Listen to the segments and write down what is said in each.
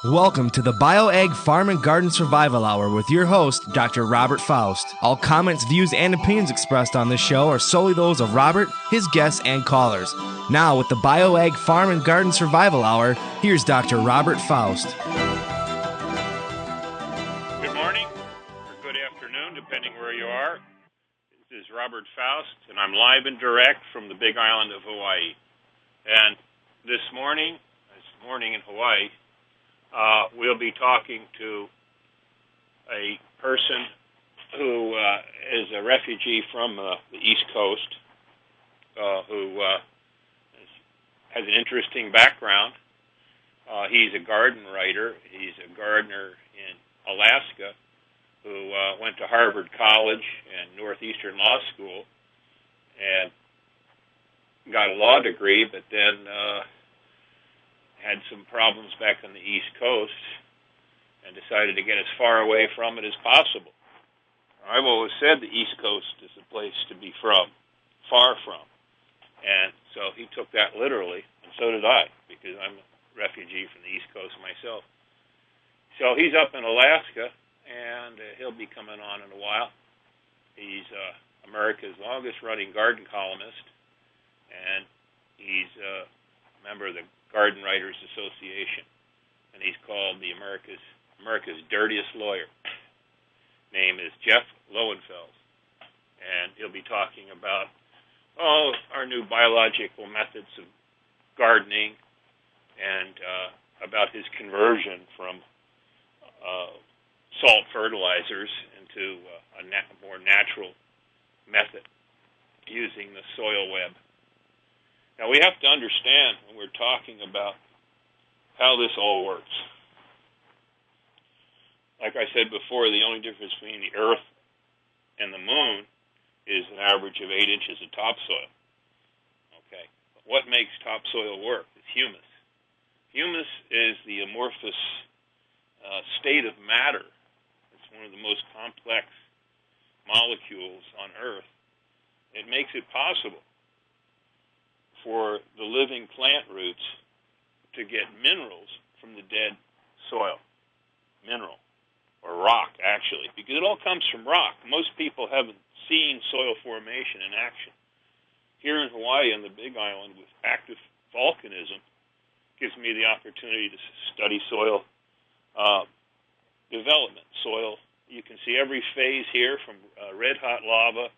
Welcome to the BioAg Farm and Garden Survival Hour with your host, Dr. Robert Faust. All comments, views, and opinions expressed on this show are solely those of Robert, his guests, and callers. Now, with the BioAg Farm and Garden Survival Hour, here's Dr. Robert Faust. Good morning, or good afternoon, depending where you are. This is Robert Faust, and I'm live and direct from the Big Island of Hawaii. And this morning in Hawaii, we'll be talking to a person who is a refugee from the East Coast, who has an interesting background. He's a garden writer. He's a gardener in Alaska who went to Harvard College and Northeastern Law School and got a law degree, but then had some problems back on the East Coast and decided to get as far away from it as possible. I've always said the East Coast is a place to be from, far from. And so he took that literally, and so did I, because I'm a refugee from the East Coast myself. So he's up in Alaska, and he'll be coming on in a while. He's America's longest-running garden columnist, and he's a member of the Garden Writers Association, and he's called the America's dirtiest lawyer. Name is Jeff Lowenfels, and he'll be talking about our new biological methods of gardening and about his conversion from salt fertilizers into a more natural method using the soil web. Now, we have to understand when we're talking about how this all works. Like I said before, the only difference between the Earth and the Moon is an average of 8 inches of topsoil. Okay. But what makes topsoil work is humus. Humus is the amorphous state of matter. It's one of the most complex molecules on Earth. It makes it possible for the living plant roots to get minerals from the dead soil. Mineral, or rock, actually, because it all comes from rock. Most people haven't seen soil formation in action. Here in Hawaii, on the Big Island, with active volcanism, gives me the opportunity to study soil development. Soil, you can see every phase here from red-hot lava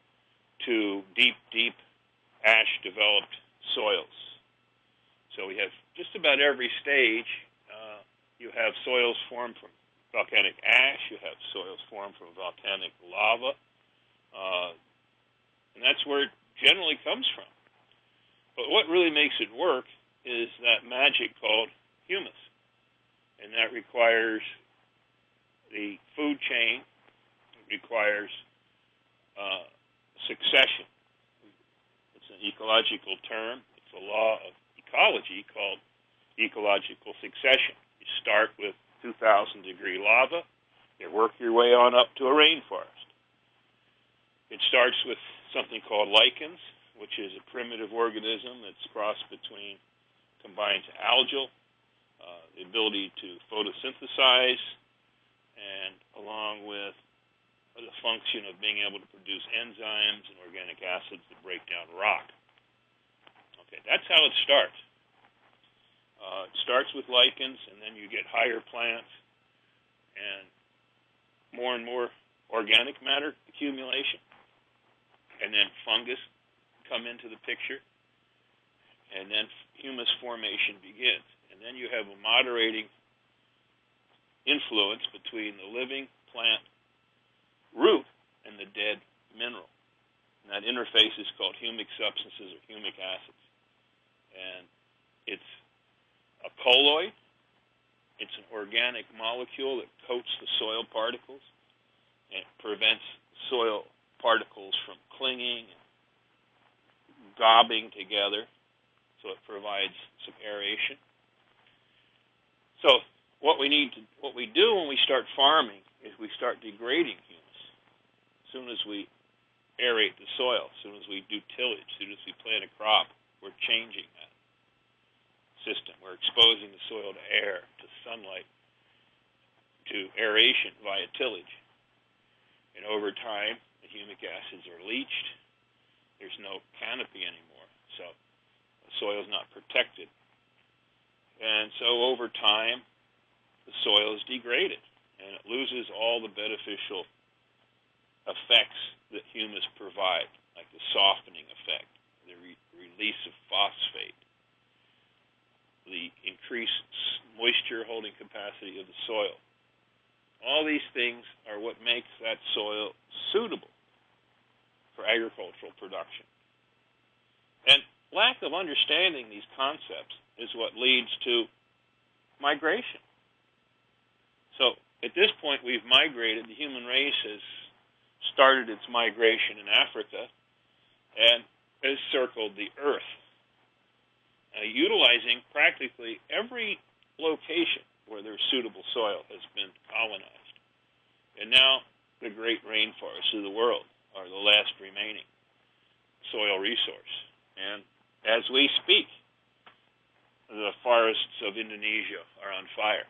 to deep, deep ash-developed soils. So we have just about every stage. You have soils formed from volcanic ash. You have soils formed from volcanic lava. And that's where it generally comes from. But what really makes it work is that magic called humus. And that requires the food chain. It requires succession. It's an ecological term. It's a law of ecology called ecological succession. You start with 2,000-degree lava. You work your way on up to a rainforest. It starts with something called lichens, which is a primitive organism that's crossed between, combines algal, the ability to photosynthesize, and along with the function of being able to produce enzymes and organic acids that break down rock. Okay, that's how it starts. It starts with lichens, and then you get higher plants and more organic matter accumulation, and then fungus come into the picture, and then humus formation begins. And then you have a moderating influence between the living plant root and the dead mineral. And that interface is called humic substances or humic acids. And it's a colloid. It's an organic molecule that coats the soil particles and prevents soil particles from clinging and gobbing together. So it provides some aeration. So what we do when we start farming is we start degrading humus. As soon as we aerate the soil, as soon as we do tillage, as soon as we plant a crop, we're changing that system. We're exposing the soil to air, to sunlight, to aeration via tillage. And over time, the humic acids are leached. There's no canopy anymore, so the soil is not protected. And so over time, the soil is degraded, and it loses all the beneficial effects that humus provide, like the softening effect, the release of phosphate, the increased moisture holding capacity of the soil. All these things are what makes that soil suitable for agricultural production. And lack of understanding these concepts is what leads to migration. So at this point, we've migrated. The human race has started its migration in Africa and has circled the earth, utilizing practically every location where there's suitable soil has been colonized. And now the great rainforests of the world are the last remaining soil resource. And as we speak, the forests of Indonesia are on fire.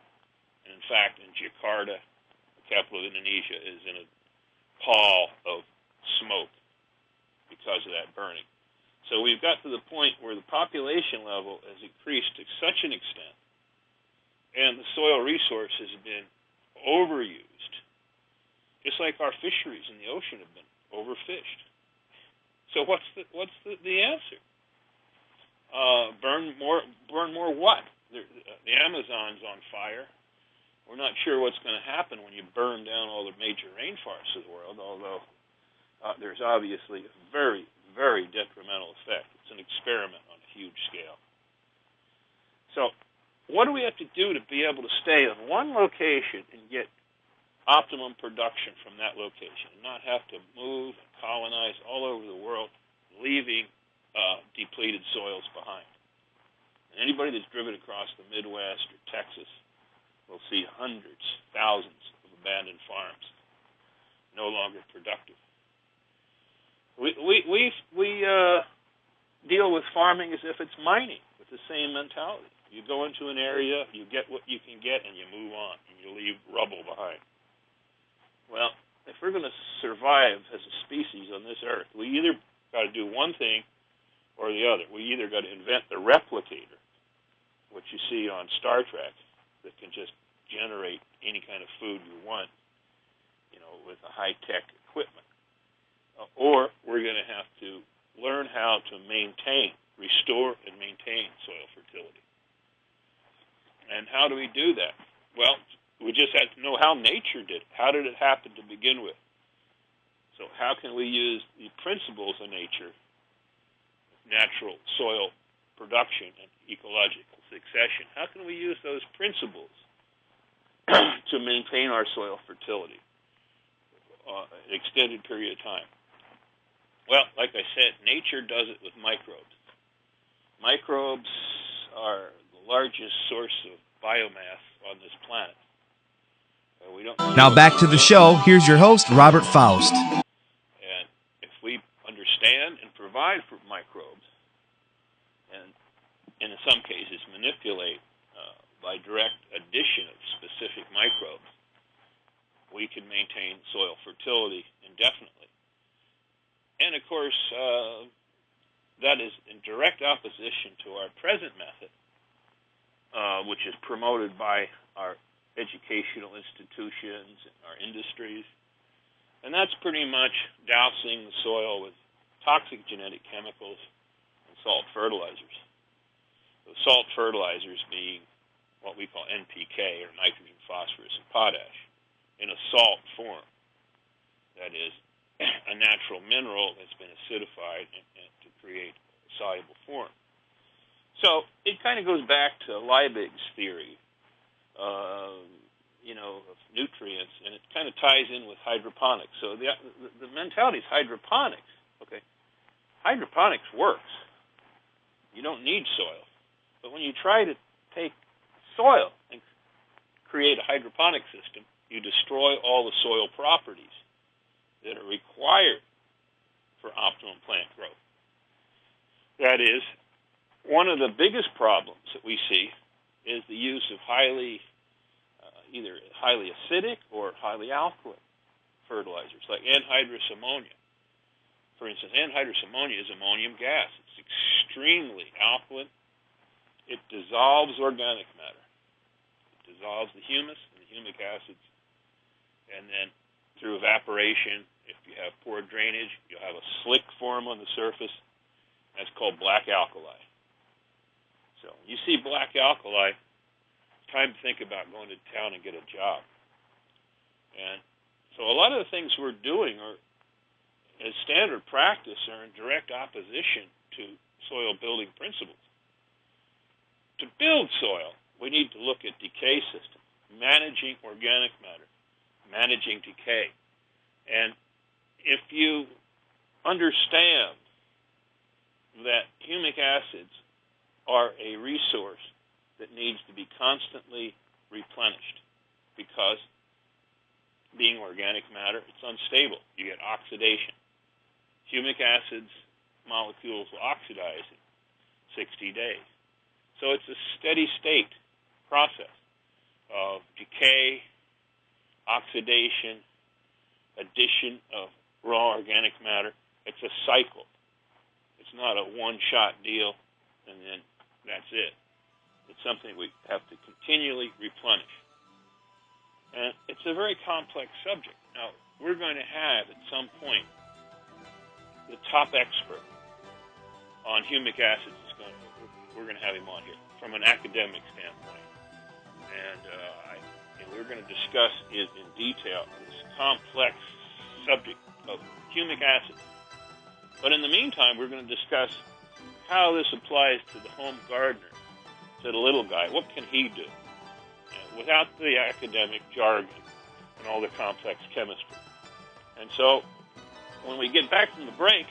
And in fact, in Jakarta, the capital of Indonesia, is in a pall of smoke because of that burning. So we've got to the point where the population level has increased to such an extent, and the soil resource has been overused, just like our fisheries in the ocean have been overfished. So what's the answer? Burn more what? The Amazon's on fire. We're not sure what's going to happen when you burn down all the major rainforests of the world, although there's obviously a very, very detrimental effect. It's an experiment on a huge scale. So what do we have to do to be able to stay in one location and get optimum production from that location and not have to move and colonize all over the world, leaving depleted soils behind? And anybody that's driven across the Midwest or Texas will see hundreds, thousands of abandoned farms, no longer productive. We deal with farming as if it's mining, with the same mentality. You go into an area, you get what you can get, and you move on, and you leave rubble behind. Well, if we're going to survive as a species on this earth, we either got to do one thing or the other. We either got to invent the replicator, which you see on Star Trek, that can just generate any kind of food you want, with a high-tech equipment. Or we're going to have to learn how to restore and maintain soil fertility. And how do we do that? Well, we just have to know how nature did it. How did it happen to begin with? So how can we use the principles of nature, natural soil production and ecological succession? How can we use those principles to maintain our soil fertility an extended period of time? Well, like I said, nature does it with microbes. Microbes are the largest source of biomass on this planet. Now back to the show. Here's your host, Robert Faust. And if we understand and provide for microbes, and in some cases manipulate by direct addition of specific microbes, we can maintain soil fertility indefinitely. And of course, that is in direct opposition to our present method, which is promoted by our educational institutions and our industries. And that's pretty much dousing the soil with toxic genetic chemicals and salt fertilizers. The salt fertilizers being what we call NPK, or nitrogen, phosphorus, and potash, in a salt form. That is, a natural mineral that's been acidified to create a soluble form. So it kind of goes back to Liebig's theory, of nutrients, and it kind of ties in with hydroponics. So the mentality is hydroponics. Okay, hydroponics works. You don't need soil, but when you try to take soil and create a hydroponic system, you destroy all the soil properties that are required for optimum plant growth. That is, one of the biggest problems that we see is the use of highly either highly acidic or highly alkaline fertilizers, like anhydrous ammonia. For instance, anhydrous ammonia is ammonium gas. It's extremely alkaline. It dissolves organic matter. It dissolves the humus and the humic acids. And then through evaporation, if you have poor drainage, you'll have a slick form on the surface. That's called black alkali. So when you see black alkali, it's time to think about going to town and get a job. And so a lot of the things we're doing are, as standard practice, are in direct opposition to soil building principles. To build soil, we need to look at decay systems, managing organic matter, managing decay. And if you understand that humic acids are a resource that needs to be constantly replenished, because being organic matter, it's unstable. You get oxidation. Humic acids molecules will oxidize in 60 days. So it's a steady state process of decay, oxidation, addition of raw organic matter. It's a cycle. It's not a one-shot deal, and then that's it. It's something we have to continually replenish. And it's a very complex subject. Now, we're going to have, at some point, the top expert on humic acids. We're going to have him on here from an academic standpoint. And we're going to discuss in detail this complex subject of humic acids. But in the meantime, we're going to discuss how this applies to the home gardener, to the little guy. What can he do? Without the academic jargon and all the complex chemistry. And so when we get back from the break,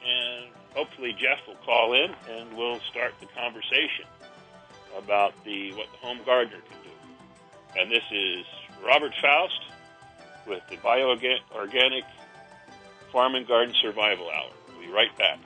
and hopefully Jeff will call in and we'll start the conversation about what the home gardener can do. And this is Robert Faust with the Bioorganic Farm and Garden Survival Hour. We'll be right back.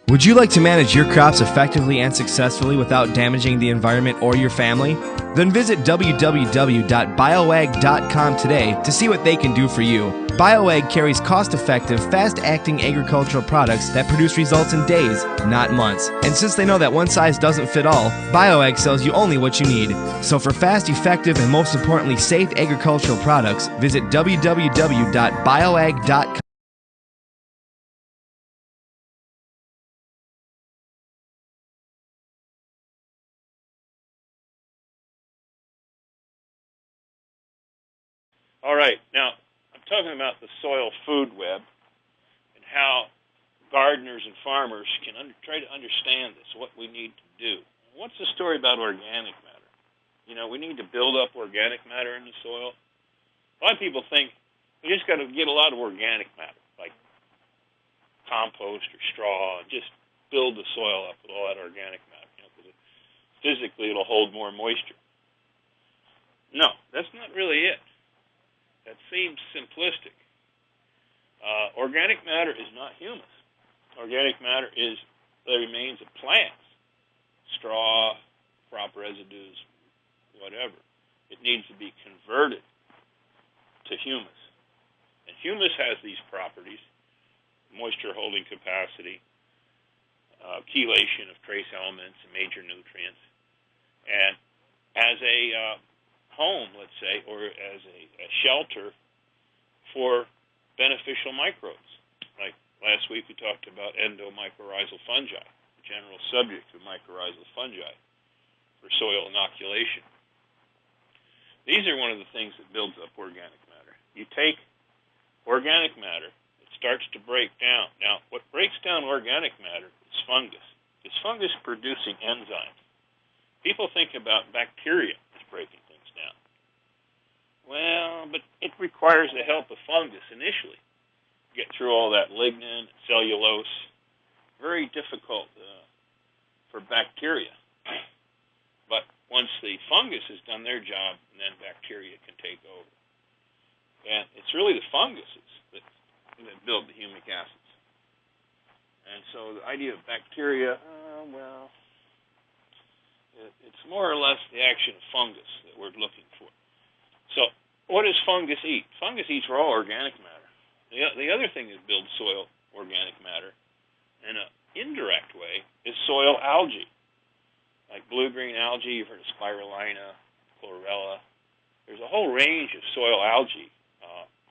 Would you like to manage your crops effectively and successfully without damaging the environment or your family? Then visit www.bioag.com today to see what they can do for you. BioAg carries cost-effective, fast-acting agricultural products that produce results in days, not months. And since they know that one size doesn't fit all, BioAg sells you only what you need. So for fast, effective, and most importantly, safe agricultural products, visit www.bioag.com. All right, now I'm talking about the soil food web and how gardeners and farmers can try to understand this, what we need to do. What's the story about organic matter? You know, we need to build up organic matter in the soil. A lot of people think we just got to get a lot of organic matter, like compost or straw, and just build the soil up with all that organic matter, because physically it'll hold more moisture. No, that's not really it. That seems simplistic. Organic matter is not humus. Organic matter is the remains of plants, straw, crop residues, whatever. It needs to be converted to humus. And humus has these properties: moisture holding capacity, chelation of trace elements and major nutrients. And as a home, let's say, or as a shelter for beneficial microbes. Like last week we talked about endomycorrhizal fungi, the general subject of mycorrhizal fungi for soil inoculation. These are one of the things that builds up organic matter. You take organic matter, it starts to break down. Now, what breaks down organic matter is fungus. It's fungus producing enzymes. People think about bacteria as breaking things down. Well, but it requires the help of fungus initially. Get through all that lignin, cellulose. Very difficult for bacteria. But once the fungus has done their job, then bacteria can take over. And it's really the funguses that build the humic acids. And so the idea of bacteria, It's more or less the action of fungus that we're looking for. So what does fungus eat? Fungus eats raw organic matter. The other thing that builds soil organic matter in an indirect way is soil algae. Like blue-green algae, you've heard of spirulina, chlorella. There's a whole range of soil algae.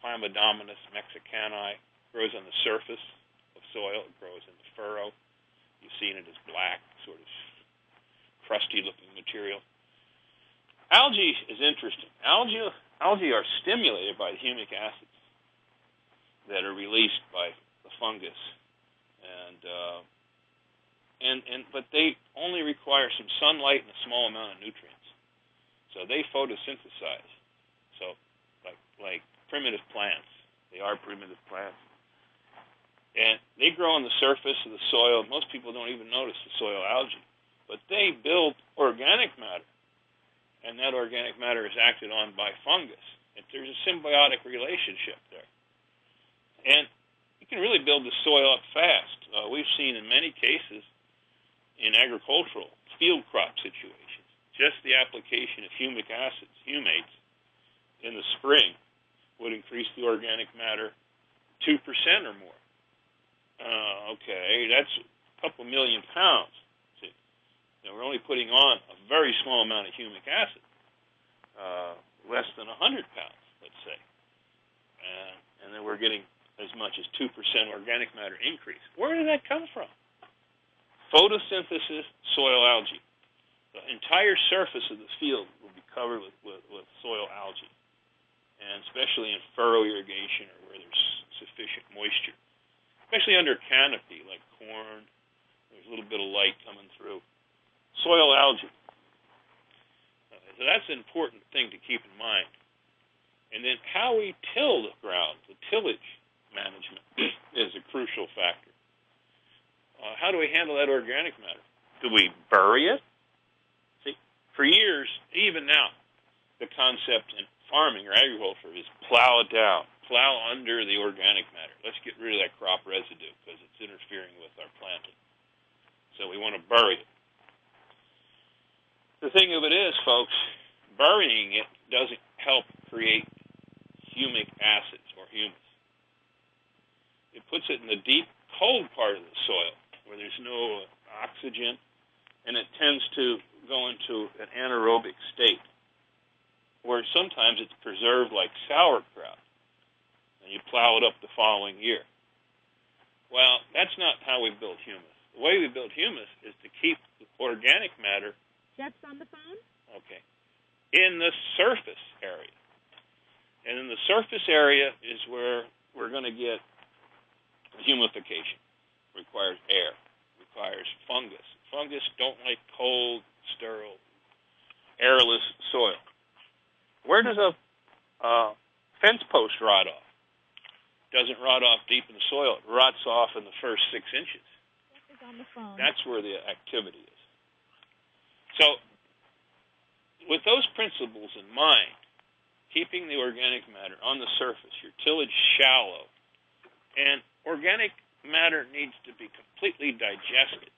Chlamydomonas mexicani grows on the surface of soil. It grows in the furrow. You've seen it as black, sort of crusty-looking material. Algae is interesting. Algae are stimulated by the humic acids that are released by the fungus, but they only require some sunlight and a small amount of nutrients. So they photosynthesize. So like primitive plants, they are primitive plants, and they grow on the surface of the soil. Most people don't even notice the soil algae, but they build organic matter, and that organic matter is acted on by fungus. And there's a symbiotic relationship there. And you can really build the soil up fast. We've seen in many cases in agricultural field crop situations, just the application of humic acids, humates, in the spring would increase the organic matter 2% or more. Okay, that's a couple million pounds. See, now we're only putting on a very small amount of humic acid, less than 100 pounds, let's say, and then we're getting as much as 2% organic matter increase. Where did that come from? Photosynthesis, soil algae. The entire surface of the field will be covered with soil algae, and especially in furrow irrigation or where there's sufficient moisture, especially under canopy like corn. There's a little bit of light coming through. Soil algae. So that's an important thing to keep in mind. And then how we till the ground, the tillage management, is a crucial factor. How do we handle that organic matter? Do we bury it? See, for years, even now, the concept in farming or agriculture is plow it down, plow under the organic matter. Let's get rid of that crop residue because it's interfering with our planting. So we want to bury it. The thing of it is, folks, burying it doesn't help create humic acids or humus. It puts it in the deep, cold part of the soil where there's no oxygen, and it tends to go into an anaerobic state where sometimes it's preserved like sauerkraut, and you plow it up the following year. Well, that's not how we build humus. The way we build humus is to keep the organic matter. Jeff's on the phone? Okay. In the surface area. And in the surface area is where we're going to get humification. Requires air. Requires fungus. Fungus don't like cold, sterile, airless soil. Where does a fence post rot off? Doesn't rot off deep in the soil. It rots off in the first 6 inches. Jeff is on the phone. That's where the activity is. So, with those principles in mind, keeping the organic matter on the surface, your tillage shallow, and organic matter needs to be completely digested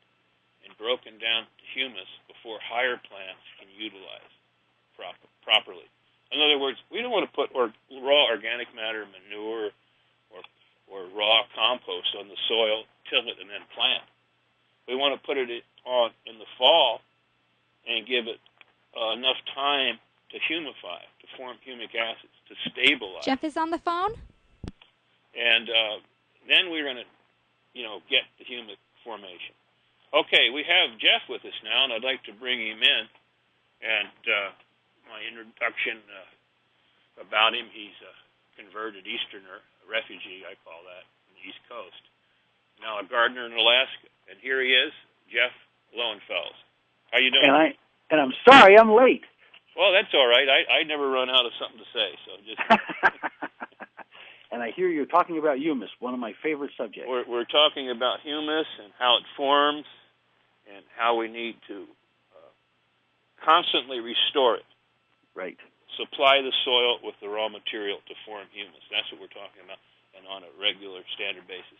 and broken down to humus before higher plants can utilize properly. In other words, we don't want to put raw organic matter, manure, or raw compost on the soil, till it, and then plant. We want to put it on in the fall and give it enough time to humify, to form humic acids, to stabilize. Jeff is on the phone? And then we're going to, get the humic formation. Okay, we have Jeff with us now, and I'd like to bring him in. And my introduction about him, he's a converted Easterner, a refugee, I call that, on the East Coast. Now a gardener in Alaska. And here he is, Jeff Lowenfels. How you doing? And I'm sorry I'm late. Well, that's all right. I never run out of something to say, so just... And I hear you're talking about humus, one of my favorite subjects. We're talking about humus and how it forms and how we need to constantly restore it. Right. Supply the soil with the raw material to form humus. That's what we're talking about, and on a regular, standard basis.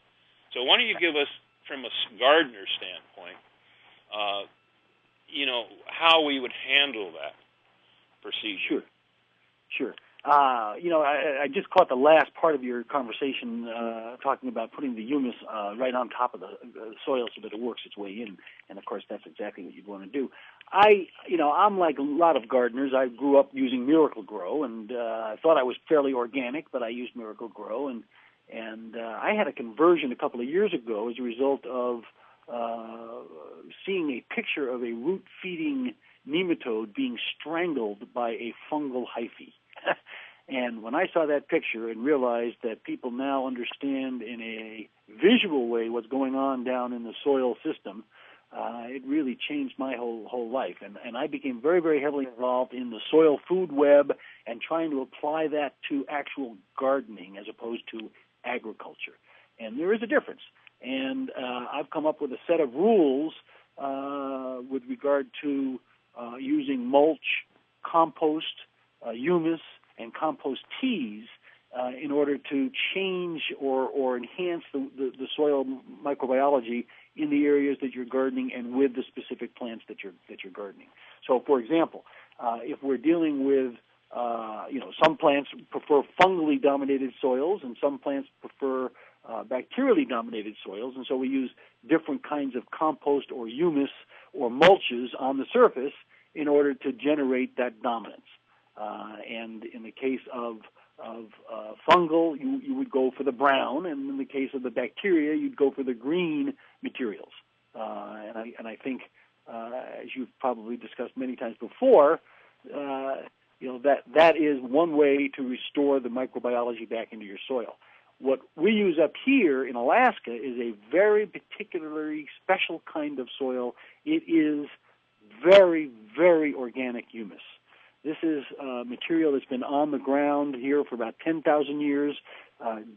So why don't you give us, from a gardener standpoint, how we would handle that procedure. Sure. I just caught the last part of your conversation talking about putting the humus right on top of the soil so that it works its way in, and of course that's exactly what you'd want to do. I'm like a lot of gardeners. I grew up using Miracle-Gro, and I thought I was fairly organic, but I used Miracle-Gro, and I had a conversion a couple of years ago as a result of seeing a picture of a root-feeding nematode being strangled by a fungal hyphae. And when I saw that picture and realized that people now understand in a visual way what's going on down in the soil system, it really changed my whole life. And I became very, very heavily involved in the soil food web and trying to apply that to actual gardening as opposed to agriculture. And there is a difference. And I've come up with a set of rules with regard to using mulch, compost, humus, and compost teas in order to change or enhance the soil microbiology in the areas that you're gardening and with the specific plants that you're gardening. So, for example, if we're dealing with some plants prefer fungally dominated soils and some plants prefer bacterially dominated soils, and so we use different kinds of compost or humus or mulches on the surface in order to generate that dominance. And in the case of fungal, you would go for the brown, and in the case of the bacteria, you'd go for the green materials. And I think, as you've probably discussed many times before, that is one way to restore the microbiology back into your soil. What we use up here in Alaska is a very particularly special kind of soil. It is very, very organic humus. This is material that's been on the ground here for about 10,000 years,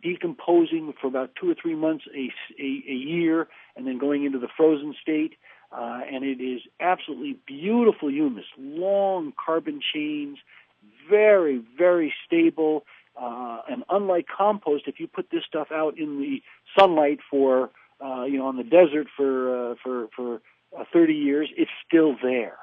decomposing for about 2 or 3 months a year, and then going into the frozen state. And it is absolutely beautiful humus, long carbon chains, very, very stable. And unlike compost, if you put this stuff out in the sunlight for, on the desert for 30 years, it's still there.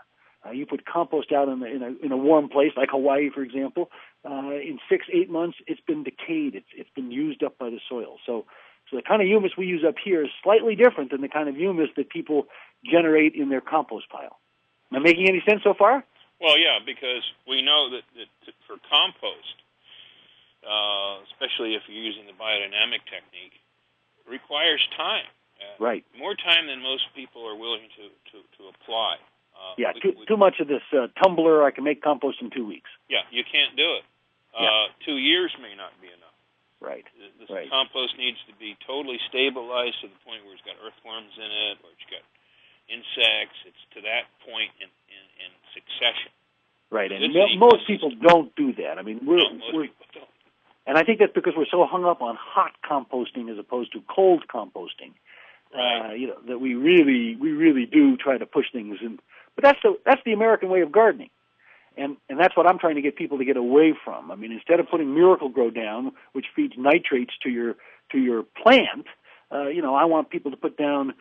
You put compost out in a warm place like Hawaii, for example. In 6-8 months, it's been decayed. It's been used up by the soil. So the kind of humus we use up here is slightly different than the kind of humus that people generate in their compost pile. Am I making any sense so far? Well, yeah, because we know that for compost, especially if you're using the biodynamic technique, requires time. Right. More time than most people are willing to apply. Too much of this tumbler, I can make compost in 2 weeks. Yeah, you can't do it. 2 years may not be enough. Right. The compost needs to be totally stabilized to the point where it's got earthworms in it, or it's got insects. It's to that point in succession. Right, and most people don't do that. I mean, most people don't. And I think that's because we're so hung up on hot composting as opposed to cold composting. Right. That we really do try to push things in. But that's the American way of gardening, and that's what I'm trying to get people to get away from. I mean, instead of putting Miracle-Gro down, which feeds nitrates to your plant, I want people to put down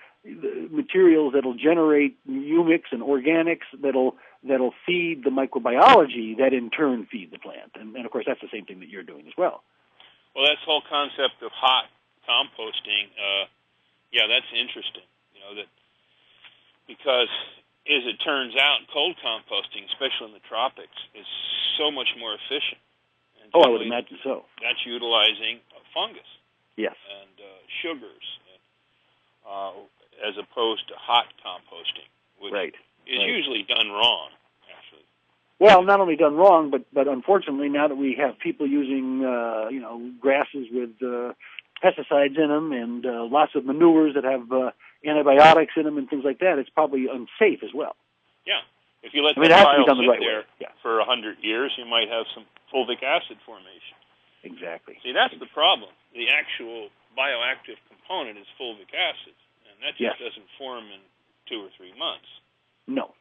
materials that'll generate humics and organics that'll feed the microbiology that in turn feed the plant. And of course, that's the same thing that you're doing as well. Well, that's the whole concept of hot composting. That's interesting. That because as it turns out, cold composting, especially in the tropics, is so much more efficient. And I would imagine so. That's utilizing fungus. Yes. And sugars, as opposed to hot composting, which is usually done wrong, actually. Well, not only done wrong, but unfortunately, now that we have people using, grasses with pesticides in them and lots of manures that have antibiotics in them and things like that, it's probably unsafe as well. Yeah. If you let that pile sit the right there for 100 years, you might have some fulvic acid formation. Exactly. See, that's the problem. The actual bioactive component is fulvic acid, and that just doesn't form in 2 or 3 months. No.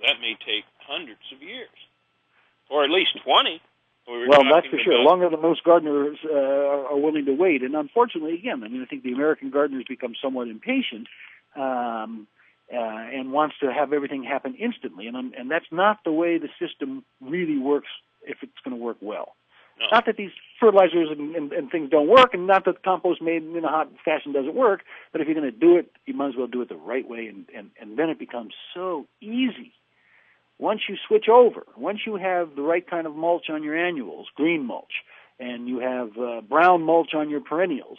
That may take hundreds of years, or at least 20. Well, that's for sure. Longer than most gardeners are willing to wait. And unfortunately, again, I think the American gardeners become somewhat impatient. and wants to have everything happen instantly. And that's not the way the system really works if it's going to work well. No. Not that these fertilizers and things don't work, and not that compost made in a hot fashion doesn't work, but if you're going to do it, you might as well do it the right way, and then it becomes so easy. Once you switch over, once you have the right kind of mulch on your annuals, green mulch, and you have brown mulch on your perennials,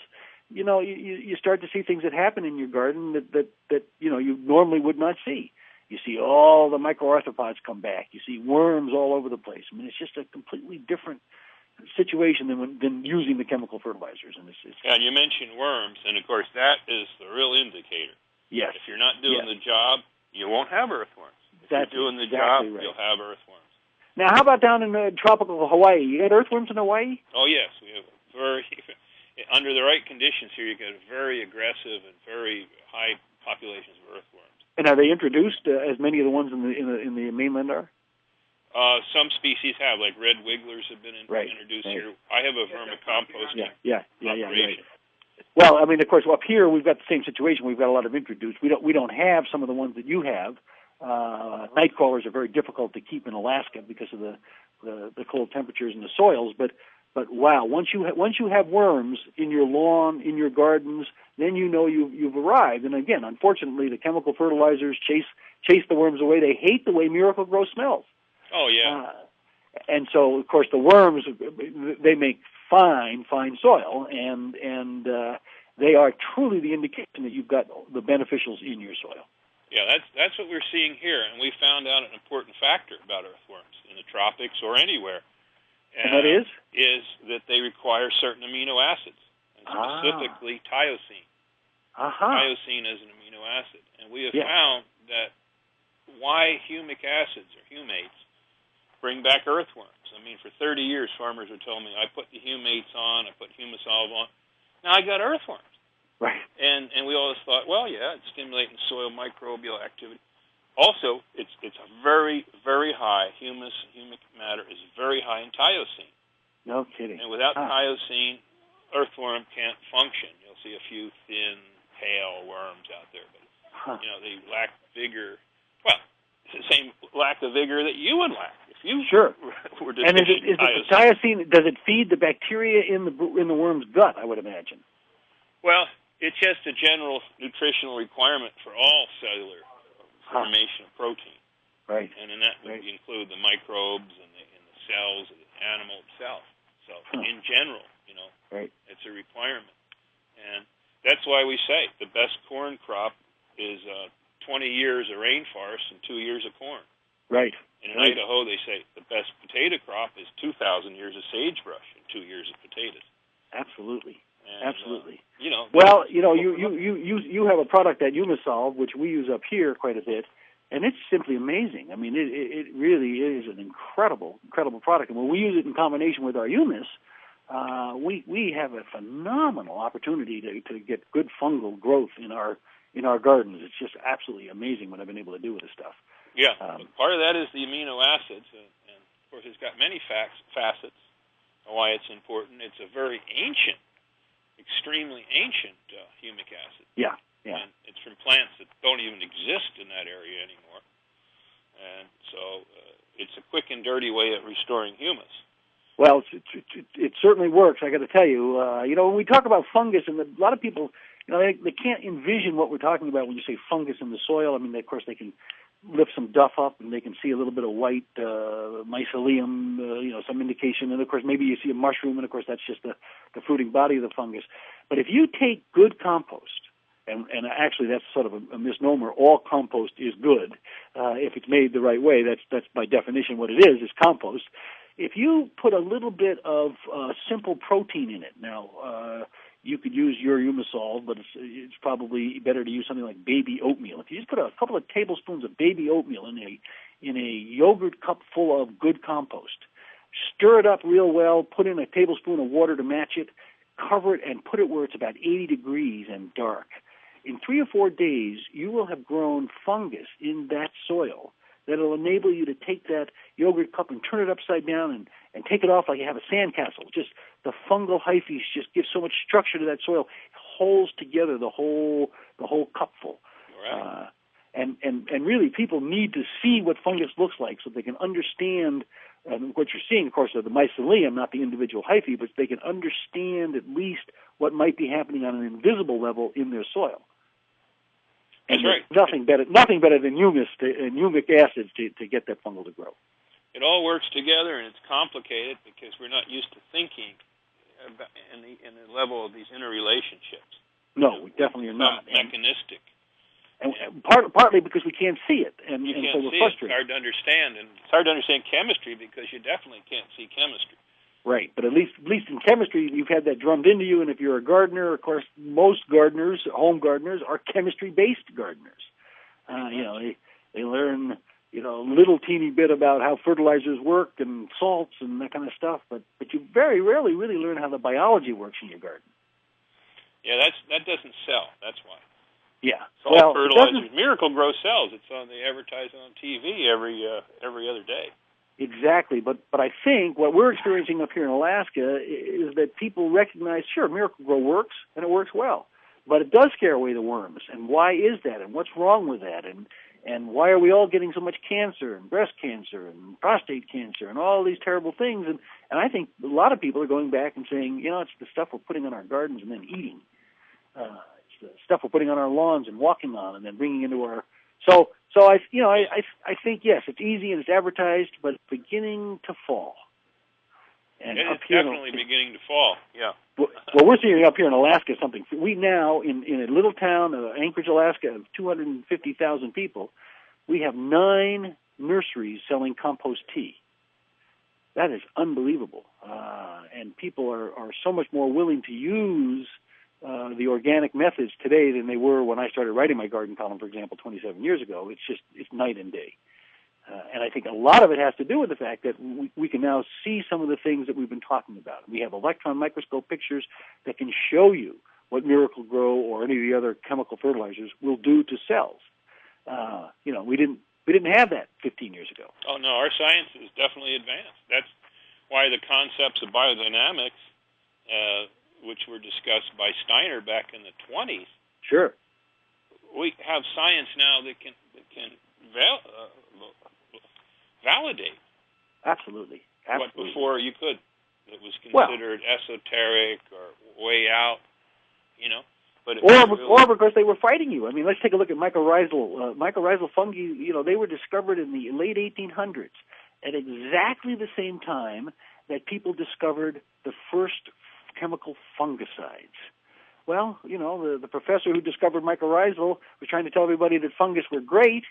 you start to see things that happen in your garden that you normally would not see. You see all the microarthropods come back. You see worms all over the place. I mean, it's just a completely different situation than using the chemical fertilizers. And and you mentioned worms, and of course that is the real indicator. Yes. If you're not doing the job, you won't have earthworms. If you're doing the job, right. You'll have earthworms. Now, how about down in tropical Hawaii? You got earthworms in Hawaii? Oh yes, we have under the right conditions here, you get very aggressive and very high populations of earthworms. And are they introduced as many of the ones in the mainland are? Some species have, like red wigglers have been introduced here. I have a vermicomposting operation. Right. Well, I mean, of course, up here we've got the same situation. We've got a lot of introduced. We don't have some of the ones that you have. Night crawlers are very difficult to keep in Alaska because of the cold temperatures and the soils. But wow, once you have worms in your lawn, in your gardens, then you've arrived. And again, unfortunately, the chemical fertilizers chase the worms away. They hate the way Miracle-Gro smells. Oh yeah. And so, of course, the worms, they make fine soil, and they are truly the indication that you've got the beneficials in your soil. Yeah, that's what we're seeing here, and we found out an important factor about earthworms in the tropics or anywhere. And that is? Is that they require certain amino acids, and specifically tyrosine. Tyrosine is an amino acid, and we have found that why humic acids or humates bring back earthworms. I mean, for 30 years, farmers would tell me, I put the humates on, I put humisolve on. Now I got earthworms. Right. And we always thought, well, yeah, it's stimulating soil microbial activity. Also, it's a very, very high, humic matter is very high in tyrosine. No kidding. And without tyrosine, earthworm can't function. You'll see a few thin, pale worms out there, but they lack vigor. Well, it's the same lack of vigor that you would lack if you were deficient. And is the tyrosine? Does it feed the bacteria in the worm's gut? I would imagine. Well, it's just a general nutritional requirement for all cellular formation of protein. Right. And in that would include the microbes and the cells of the animal itself. So in general, it's a requirement. And that's why we say the best corn crop is 20 years of rainforest and 2 years of corn. Right. And in Idaho, they say the best potato crop is 2,000 years of sagebrush and 2 years of potatoes. Absolutely. And, Absolutely. Well, you have a product that Humisolve, which we use up here quite a bit, and it's simply amazing. I mean, it really is an incredible product. And when we use it in combination with our humus, we have a phenomenal opportunity to get good fungal growth in our gardens. It's just absolutely amazing what I've been able to do with this stuff. Yeah, part of that is the amino acids, and of course it's got many facets of why it's important. It's a very ancient, extremely ancient humic acid. Yeah. And it's from plants that don't even exist in that area anymore. And so it's a quick and dirty way of restoring humus. Well, it certainly works, I got to tell you. When we talk about fungus, and a lot of people, they can't envision what we're talking about when you say fungus in the soil. I mean, of course, they can lift some duff up, and they can see a little bit of white mycelium, some indication. And, of course, maybe you see a mushroom, and, of course, that's just the fruiting body of the fungus. But if you take good compost, and actually that's sort of a misnomer, all compost is good if it's made the right way. That's by definition what it is compost. If you put a little bit of simple protein in it, now you could use your Humisolve, but it's probably better to use something like baby oatmeal. If you just put a couple of tablespoons of baby oatmeal in a yogurt cup full of good compost, stir it up real well, put in a tablespoon of water to match it, cover it, and put it where it's about 80 degrees and dark. In 3 or 4 days, you will have grown fungus in that soil that will enable you to take that yogurt cup and turn it upside down and take it off like you have a sandcastle. Just the fungal hyphae just give so much structure to that soil, it holds together the whole cupful. Right. And really, people need to see what fungus looks like so they can understand what you're seeing, of course, are the mycelium, not the individual hyphae, but they can understand at least what might be happening on an invisible level in their soil. That's and right. Nothing better than humic acids to get that fungal to grow. It all works together, and it's complicated because we're not used to thinking about in the level of these interrelationships. No, we definitely are not. Mechanistic. And partly because we can't see it, and you can't so we're see frustrated. It's hard to understand, and it's hard to understand chemistry because you definitely can't see chemistry. Right, but at least in chemistry, you've had that drummed into you. And if you're a gardener, of course, most gardeners, home gardeners, are chemistry-based gardeners. They learn little teeny bit about how fertilizers work and salts and that kind of stuff. But you very rarely really learn how the biology works in your garden. Yeah, that doesn't sell. That's why. Yeah, salt fertilizers, Miracle-Gro sells. It's on they advertise on TV every other day. Exactly, but I think what we're experiencing up here in Alaska is that people recognize, sure, Miracle-Gro works, and it works well, but it does scare away the worms. And why is that? And what's wrong with that? And why are we all getting so much cancer and breast cancer and prostate cancer and all these terrible things? And I think a lot of people are going back and saying, it's the stuff we're putting on our gardens and then eating. It's the stuff we're putting on our lawns and walking on and then bringing into our... So I think, yes, it's easy and it's advertised, but it's beginning to fall. And it is definitely beginning to fall, yeah. Well, we're seeing up here in Alaska something. We now, in a little town, Anchorage, Alaska, of 250,000 people, we have 9 nurseries selling compost tea. That is unbelievable. And people are so much more willing to use the organic methods today than they were when I started writing my garden column, for example, 27 years ago. It's night and day. And I think a lot of it has to do with the fact that we can now see some of the things that we've been talking about. We have electron microscope pictures that can show you what Miracle-Gro or any of the other chemical fertilizers will do to cells. We didn't have that 15 years ago. Oh no, our science is definitely advanced. That's why the concepts of biodynamics, which were discussed by Steiner back in the 20s. Sure. We have science now that can validate. Absolutely. What before you could. It was considered esoteric or way out, But or because they were fighting you. I mean, let's take a look at mycorrhizal fungi. They were discovered in the late 1800s at exactly the same time that people discovered the first chemical fungicides. Well, the professor who discovered mycorrhizal was trying to tell everybody that fungus were great,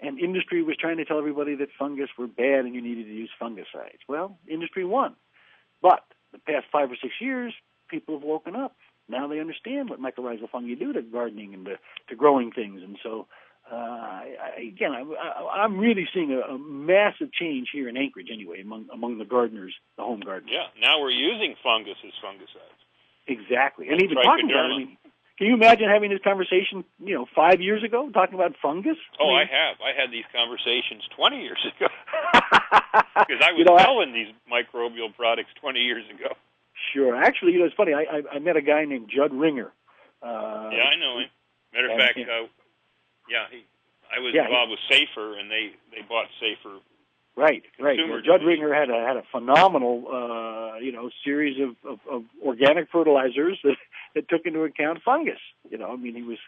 and industry was trying to tell everybody that fungus were bad and you needed to use fungicides. Well, industry won. But the past 5 or 6 years, people have woken up. Now they understand what mycorrhizal fungi do to gardening and to growing things. And so, I'm really seeing a massive change here in Anchorage anyway, among the gardeners, the home gardeners. Yeah, now we're using fungus as fungicides. Exactly. And even talking about it, can you imagine having this conversation, 5 years ago, talking about fungus? Oh, I have. I had these conversations 20 years ago. Because I was selling these microbial products 20 years ago. Sure. Actually, it's funny. I met a guy named Judd Ringer. Yeah, I know him. Matter of fact, I was involved with Safer, and they bought Safer. Right. Well, Judd Ringer had a phenomenal, series of organic fertilizers that took into account fungus. He was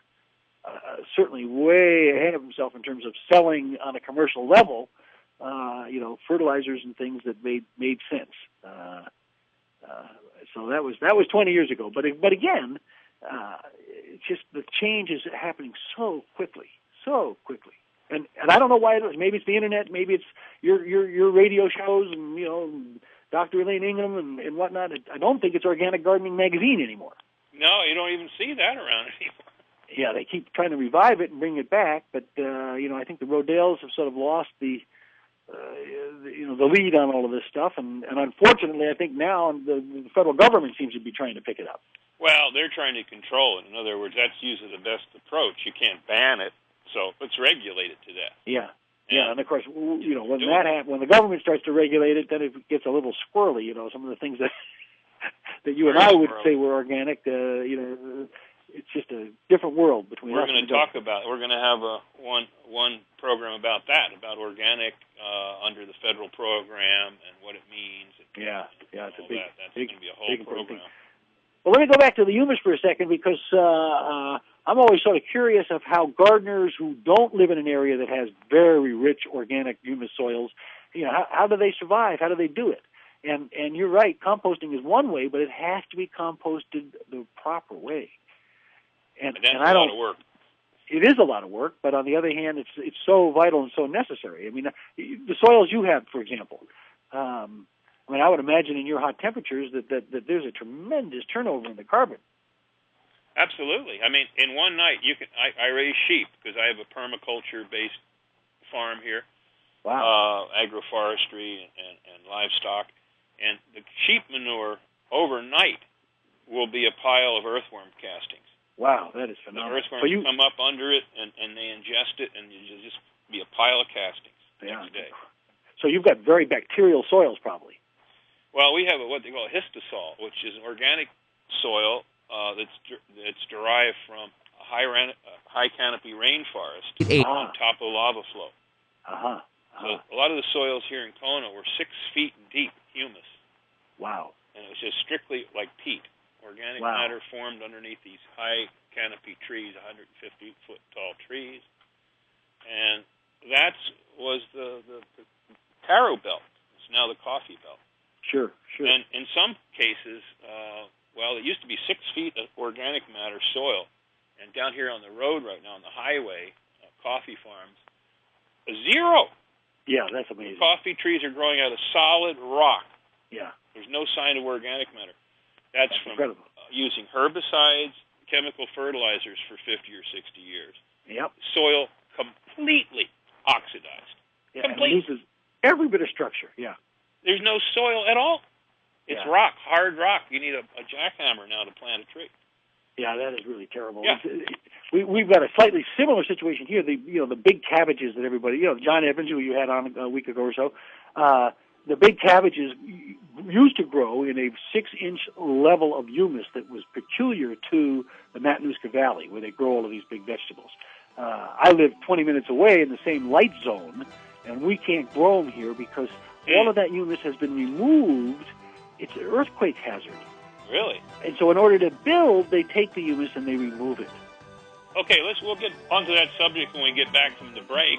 certainly way ahead of himself in terms of selling on a commercial level, fertilizers and things that made sense. So that was 20 years ago. But again, it's just the change is happening so quickly. And I don't know why it is. Maybe it's the internet. Maybe it's your radio shows and Dr. Elaine Ingham and whatnot. I don't think it's Organic Gardening Magazine anymore. No, you don't even see that around anymore. Yeah, they keep trying to revive it and bring it back, but I think the Rodales have sort of lost the lead on all of this stuff, and unfortunately, I think now the federal government seems to be trying to pick it up. Well, they're trying to control it. In other words, that's usually the best approach. You can't ban it, so let's regulate it to that. Yeah, and of course, when that happens, when the government starts to regulate it, then it gets a little squirrely. Some of the things that you and I would say were organic, it's just a different world between We're us going and to talk about. We're going to have one program about that, about organic under the federal program and what it means. And, it's a big. That's going to be a whole program. Well, let me go back to the humus for a second, because I'm always sort of curious of how gardeners who don't live in an area that has very rich organic humus soils, how do they survive? How do they do it? And you're right, composting is one way, but it has to be composted the proper way. And that's I don't. A lot of work. It is a lot of work, but on the other hand, it's so vital and so necessary. I mean, the soils you have, for example. I would imagine in your hot temperatures that there's a tremendous turnover in the carbon. Absolutely. I mean, in one night, I raise sheep because I have a permaculture-based farm here. Wow. Agroforestry and livestock. And the sheep manure overnight will be a pile of earthworm castings. Wow, that is phenomenal. The earthworms come up under it, and they ingest it, and you'll just be a pile of castings next day. So you've got very bacterial soils, probably. Well, we have what they call a histosol, which is an organic soil that's derived from a high canopy rainforest on top of lava flow. So a lot of the soils here in Kona were 6 feet deep humus. Wow. And it was just strictly like peat. Organic matter formed underneath these high canopy trees, 150-foot tall trees. And that was the taro belt. It's now the coffee belt. Sure. And in some cases, it used to be 6 feet of organic matter soil. And down here on the road right now, on the highway, coffee farms, 0. Yeah, that's amazing. The coffee trees are growing out of solid rock. Yeah. There's no sign of organic matter. That's from incredible. Using herbicides, chemical fertilizers for 50 or 60 years. Yep. Soil completely oxidized. Yeah, completely. It loses every bit of structure. Yeah. There's no soil at all. It's rock, hard rock. You need a jackhammer now to plant a tree. Yeah, that is really terrible. Yeah. We've got a slightly similar situation here. The big cabbages that everybody, John Evans, who you had on a week ago or so, the big cabbages used to grow in a 6-inch level of humus that was peculiar to the Matanuska Valley, where they grow all of these big vegetables. I live 20 minutes away in the same light zone, and we can't grow them here because all of that humus has been removed. It's an earthquake hazard. Really? And so in order to build, they take the humus and they remove it. Okay, we'll get onto that subject when we get back from the break.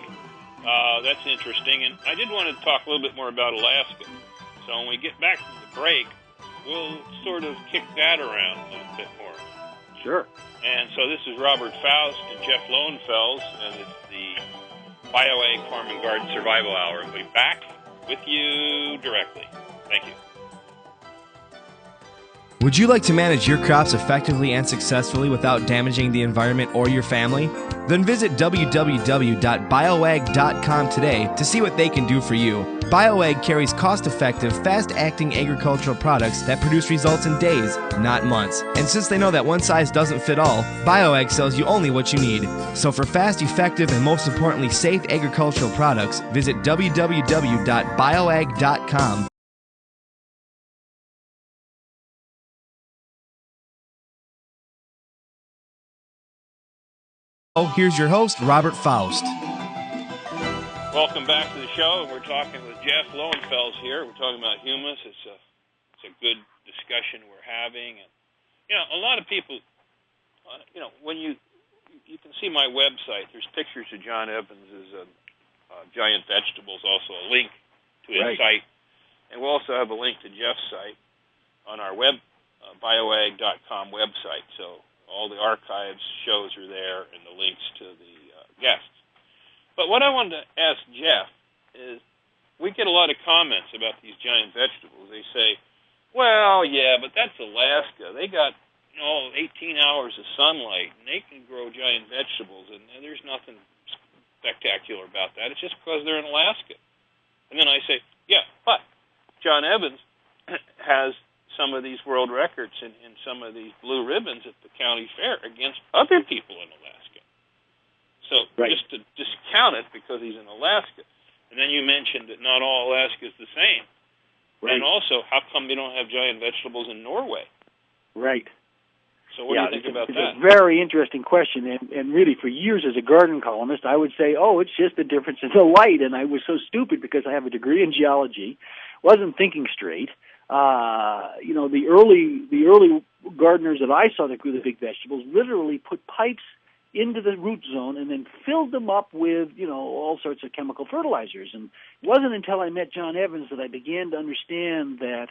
That's interesting. And I did want to talk a little bit more about Alaska. So when we get back from the break, we'll sort of kick that around a little bit more. Sure. And so this is Robert Faust and Jeff Lowenfels, and it's the BioAg Farm and Garden Survival Hour. We'll be back with you directly. Thank you. Would you like to manage your crops effectively and successfully without damaging the environment or your family? Then visit www.bioag.com today to see what they can do for you. BioAg carries cost-effective, fast-acting agricultural products that produce results in days, not months. And since they know that one size doesn't fit all, BioAg sells you only what you need. So for fast, effective, and most importantly, safe agricultural products, visit www.bioag.com. Here's your host, Robert Faust. Welcome back to the show. We're talking with Jeff Lowenfels here. We're talking about humus. It's a good discussion we're having. And, a lot of people, when you can see my website, there's pictures of John Evans' giant vegetables, also a link to his site. And we'll also have a link to Jeff's site on our bioag.com website. So all the archives, shows are there, and the links to the guests. But what I wanted to ask Jeff is, we get a lot of comments about these giant vegetables. They say, well, yeah, but that's Alaska. They got 18 hours of sunlight, and they can grow giant vegetables, and there's nothing spectacular about that. It's just because they're in Alaska. And then I say, yeah, but John Evans has some of these world records in some of these blue ribbons at the county fair against other people in Alaska. So just to discount it because he's in Alaska. And then you mentioned that not all Alaska is the same. Right. And also, how come they don't have giant vegetables in Norway? Right. So what do you think about it's that? a very interesting question, and really for years as a garden columnist, I would say, oh, it's just the difference in the light, and I was so stupid because I have a degree in geology, wasn't thinking straight. The early gardeners that I saw that grew the big vegetables literally put pipes into the root zone and then filled them up with, all sorts of chemical fertilizers. And it wasn't until I met John Evans that I began to understand that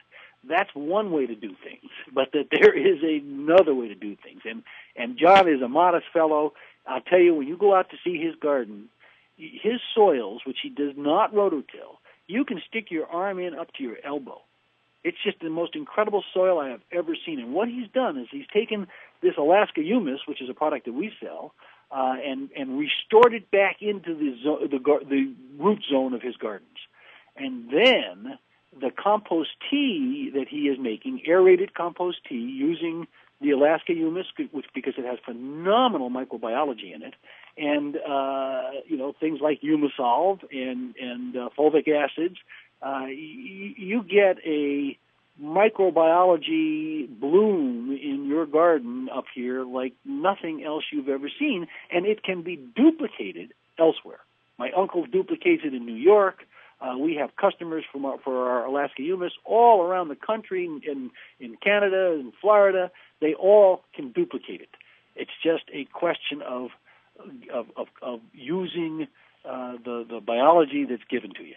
that's one way to do things, but that there is another way to do things. And John is a modest fellow. I'll tell you, when you go out to see his garden, his soils, which he does not rototill, you can stick your arm in up to your elbow. It's just the most incredible soil I have ever seen. And what he's done is he's taken this Alaska humus, which is a product that we sell, and restored it back into the root zone of his gardens. And then the compost tea that he is making, aerated compost tea, using the Alaska humus, because it has phenomenal microbiology in it, and things like Humisolve and fulvic acids, you get a microbiology bloom in your garden up here like nothing else you've ever seen, and it can be duplicated elsewhere. My uncle duplicates it in New York. We have customers for our Alaska humus all around the country, in Canada and Florida. They all can duplicate it. It's just a question of using the biology that's given to you,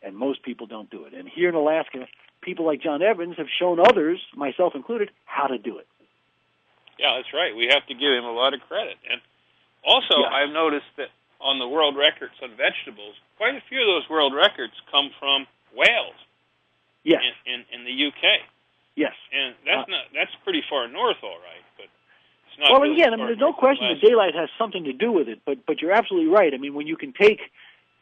and most people don't do it. And here in Alaska, people like John Evans have shown others, myself included, how to do it. Yeah, that's right. We have to give him a lot of credit. And also, I've noticed that on the world records on vegetables, quite a few of those world records come from Wales. Yes. In the UK. Yes. And that's pretty far north, all right, but it's not. Well, really again, there's no question that daylight has something to do with it, but you're absolutely right. I mean, when you can take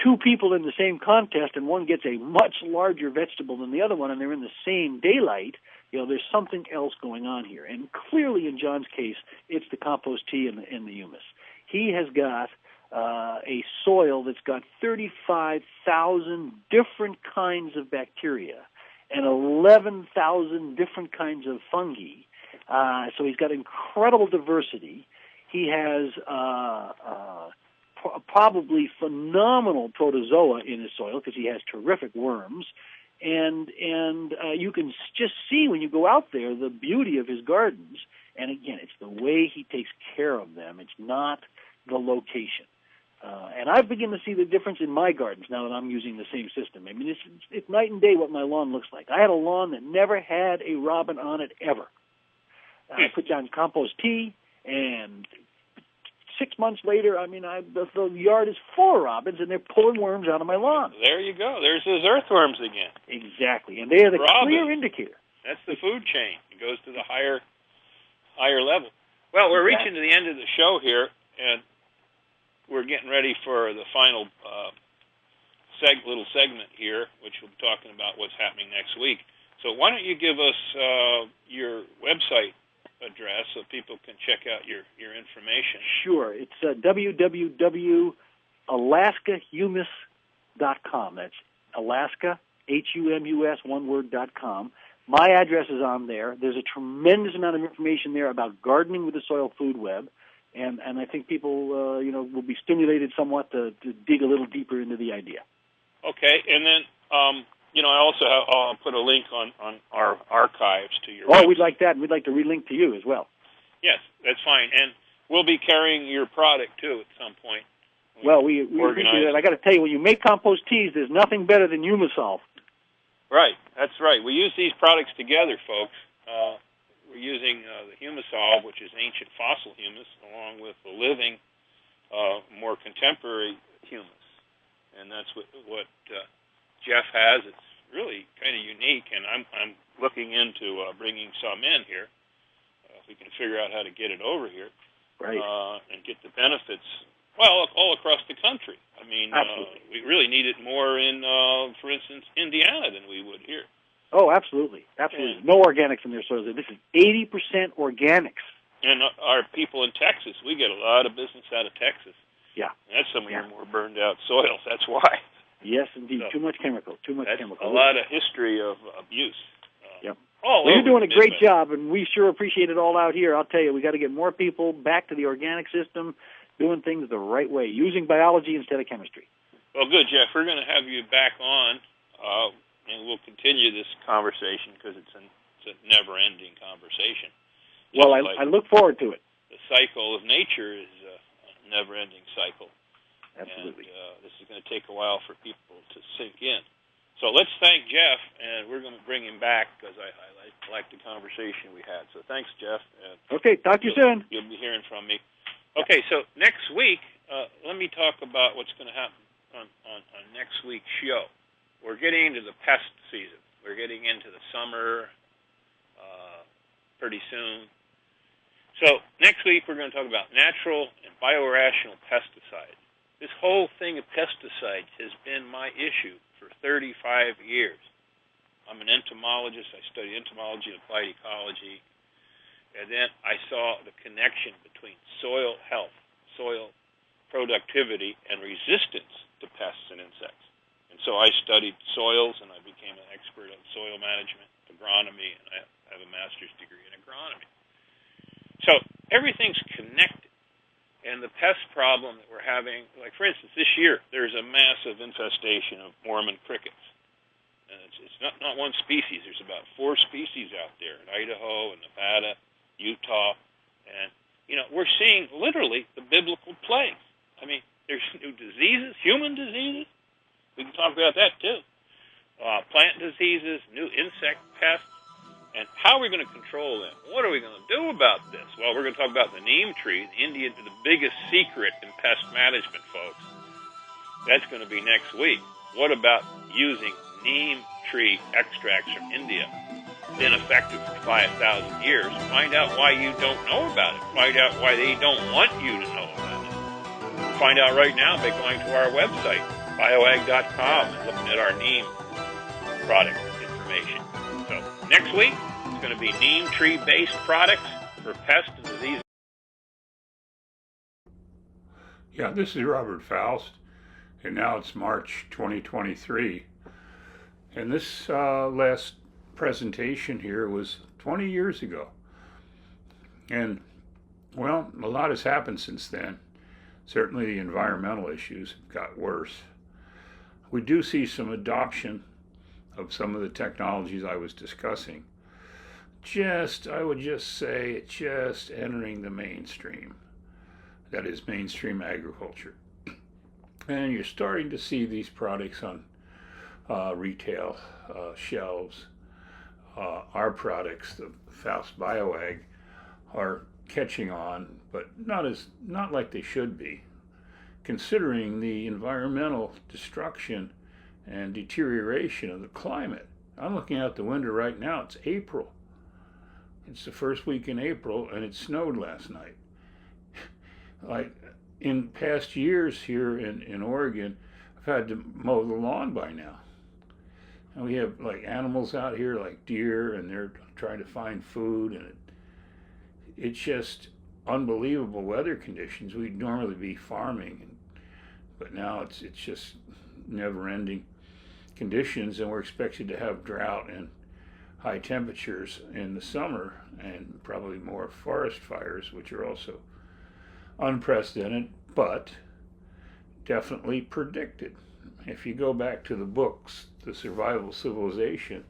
two people in the same contest and one gets a much larger vegetable than the other one, and they're in the same daylight, there's something else going on here. And clearly, in John's case, it's the compost tea and the humus. He has got a soil that's got 35,000 different kinds of bacteria and 11,000 different kinds of fungi. So he's got incredible diversity. He has probably phenomenal protozoa in his soil because he has terrific worms. And you can just see when you go out there the beauty of his gardens. And again, it's the way he takes care of them. It's not the location. And I begin to see the difference in my gardens now that I'm using the same system. I mean, it's night and day what my lawn looks like. I had a lawn that never had a robin on it ever. I put down compost tea, and 6 months later, the yard is full of robins, and they're pulling worms out of my lawn. There you go. There's those earthworms again. Exactly, and they are the clear indicator. That's the food chain. It goes to the higher level. Well, we're reaching to the end of the show here, and we're getting ready for the final little segment here, which we'll be talking about what's happening next week. So why don't you give us your website address so people can check out your information? Sure. It's www.alaskahumus.com. That's Alaska, Humus, one word, .com. My address is on there. There's a tremendous amount of information there about gardening with the soil food web. And I think people, will be stimulated somewhat to dig a little deeper into the idea. Okay, and then, I also I'll put a link on our archives to your website. We'd like that, and we'd like to relink to you as well. Yes, that's fine. And we'll be carrying your product, too, at some point. Well, we appreciate it. I got to tell you, when you make compost teas, there's nothing better than Humisolve. Right, that's right. We use these products together, folks. We're using the Humisolve, which is ancient fossil humus, along with the living, more contemporary humus. And that's what Jeff has. It's really kind of unique, and I'm looking into bringing some in here. If we can figure out how to get it over here. Right. And get the benefits, all across the country. I mean, we really need it more in, for instance, Indiana than we would here. Oh, absolutely. Absolutely. Yeah. No organics in their soils. This is 80% organics. And our people in Texas, we get a lot of business out of Texas. Yeah. And that's some of your more burned out soils. That's why. Yes, indeed. So, too much chemical. A lot of history of abuse. Yep. all Well, over you're doing the a great Midwest. job, and we sure appreciate it all out here. I'll tell you, we got to get more people back to the organic system, doing things the right way, using biology instead of chemistry. Well, good, Jeff. We're going to have you back on, and we'll continue this conversation because it's a never-ending conversation. Well, Just like I look forward to it. the cycle of nature is a never-ending cycle. Absolutely. And this is going to take a while for people to sink in. So let's thank Jeff, and we're going to bring him back because I like the conversation we had. So thanks, Jeff. Okay, talk to you soon. You'll be hearing from me. Okay, so next week, let me talk about what's going to happen on next week's show. We're getting into the pest season. We're getting into the summer pretty soon. So next week, we're going to talk about natural and biorational pesticides. This whole thing of pesticides has been my issue for 35 years. I'm an entomologist. I study entomology and applied ecology. And then I saw the connection between soil health, soil productivity, and resistance to pests and insects. And so I studied soils, and I became an expert in soil management, agronomy, and I have a master's degree in agronomy. So everything's connected. And the pest problem that we're having, like for instance, this year, there's a massive infestation of Mormon crickets. And it's not one species. There's about 4 species out there in Idaho and Nevada, Utah. And, we're seeing literally the biblical plagues. I mean, there's new diseases, human diseases. We can talk about that too. Plant diseases, new insect pests. And how are we going to control them? What are we going to do about this? Well, we're going to talk about the neem tree, the biggest secret in pest management, folks. That's going to be next week. What about using neem tree extracts from India? Been effective for 5,000 years. Find out why you don't know about it. Find out why they don't want you to know about it. Find out right now by going to our website, bioag.com, and looking at our neem product information. So next week, it's going to be neem tree-based products for pest and disease. Yeah, this is Robert Faust, and now it's March 2023. And this last presentation here was 20 years ago. And, well, a lot has happened since then. Certainly the environmental issues have got worse. We do see some adoption of some of the technologies I was discussing. I would just say, just entering the mainstream. That is mainstream agriculture. And you're starting to see these products on retail shelves. Our products, the Faust BioAg, are catching on, but not like they should be, considering the environmental destruction and deterioration of the climate. I'm looking out the window right now. It's April. It's the first week in April, and it snowed last night. Like in past years here in Oregon, I've had to mow the lawn by now. And we have like animals out here like deer, and they're trying to find food, and it's just unbelievable weather conditions. We'd normally be farming, but now it's just never-ending conditions, and we're expected to have drought and high temperatures in the summer, and probably more forest fires, which are also unprecedented, but definitely predicted. If you go back to the books, The Survival Civilization,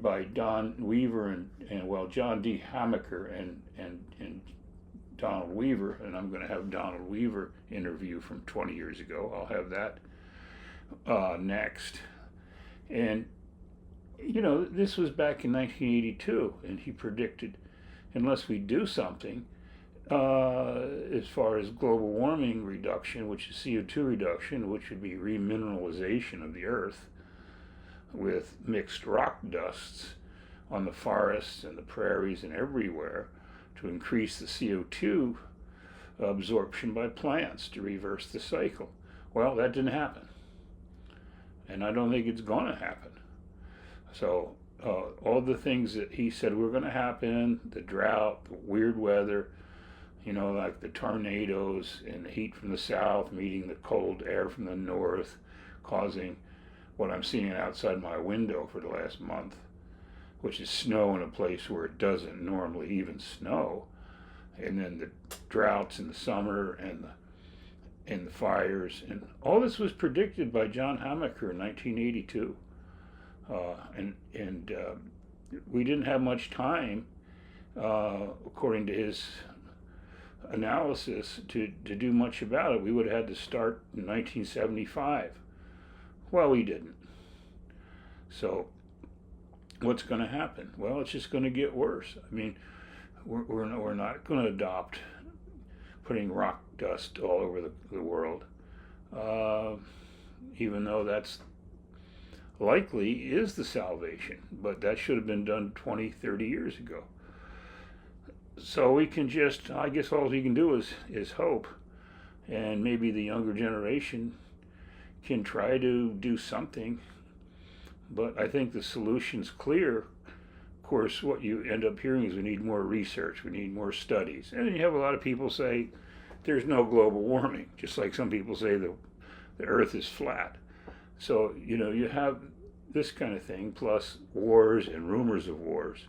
by Don Weaver and John D. Hamaker and Donald Weaver, and I'm going to have Donald Weaver interview from 20 years ago. I'll have that next. And, this was back in 1982, and he predicted, unless we do something, as far as global warming reduction, which is CO2 reduction, which would be remineralization of the earth with mixed rock dusts on the forests and the prairies and everywhere, to increase the CO2 absorption by plants to reverse the cycle. Well, that didn't happen. And I don't think it's going to happen. So all the things that he said were going to happen, the drought, the weird weather, like the tornadoes and the heat from the south meeting the cold air from the north, causing what I'm seeing outside my window for the last month, which is snow in a place where it doesn't normally even snow, and then the droughts in the summer and the fires, and all this was predicted by John Hamaker in 1982, and we didn't have much time, according to his analysis, to do much about it. We would have had to start in 1975. Well, we didn't. So what's going to happen? Well, it's just going to get worse. I mean, we're not going to adopt putting rock dust all over the world, even though that's likely is the salvation, but that should have been done 20, 30 years ago. So we can just, I guess all we can do is hope, and maybe the younger generation can try to do something, but I think the solution's clear. Of course, what you end up hearing is we need more research, we need more studies. And then you have a lot of people say there's no global warming, just like some people say the earth is flat. So, you have this kind of thing, plus wars and rumors of wars.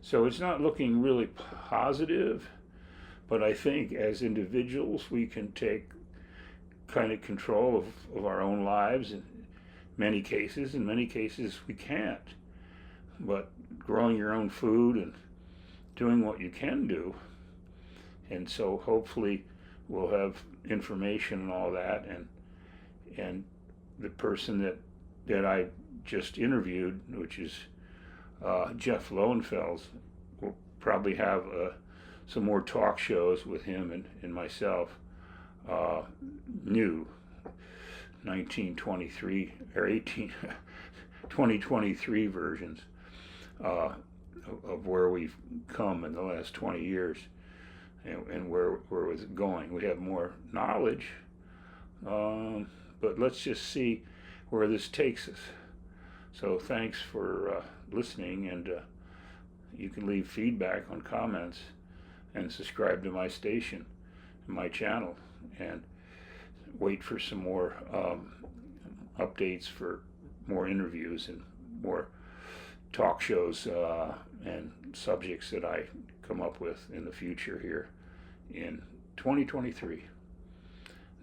So it's not looking really positive, but I think as individuals we can take kind of control of our own lives in many cases. In many cases we can't. But growing your own food and doing what you can do. And so hopefully we'll have information and all that, and the person that I just interviewed, which is Jeff Lowenfels, will probably have some more talk shows with him and myself, new 1923 or 2023 versions of where we've come in the last 20 years and where it's going. We have more knowledge, but let's just see where this takes us. So thanks for listening, and you can leave feedback on comments and subscribe to my station, my channel, and wait for some more updates for more interviews and more talk shows and subjects that I come up with in the future here in 2023.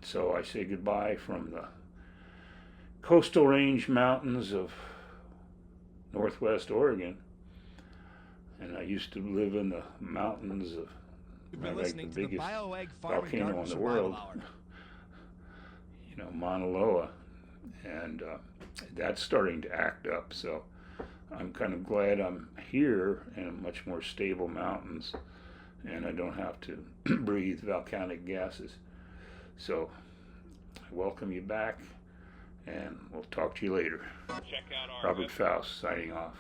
So I say goodbye from the coastal range mountains of Northwest Oregon, and I used to live in the mountains of the biggest volcano in the world, Mauna Loa, and that's starting to act up. So I'm kind of glad I'm here in much more stable mountains, and I don't have to breathe volcanic gases. So I welcome you back, and we'll talk to you later. Check out our Robert Faust signing off.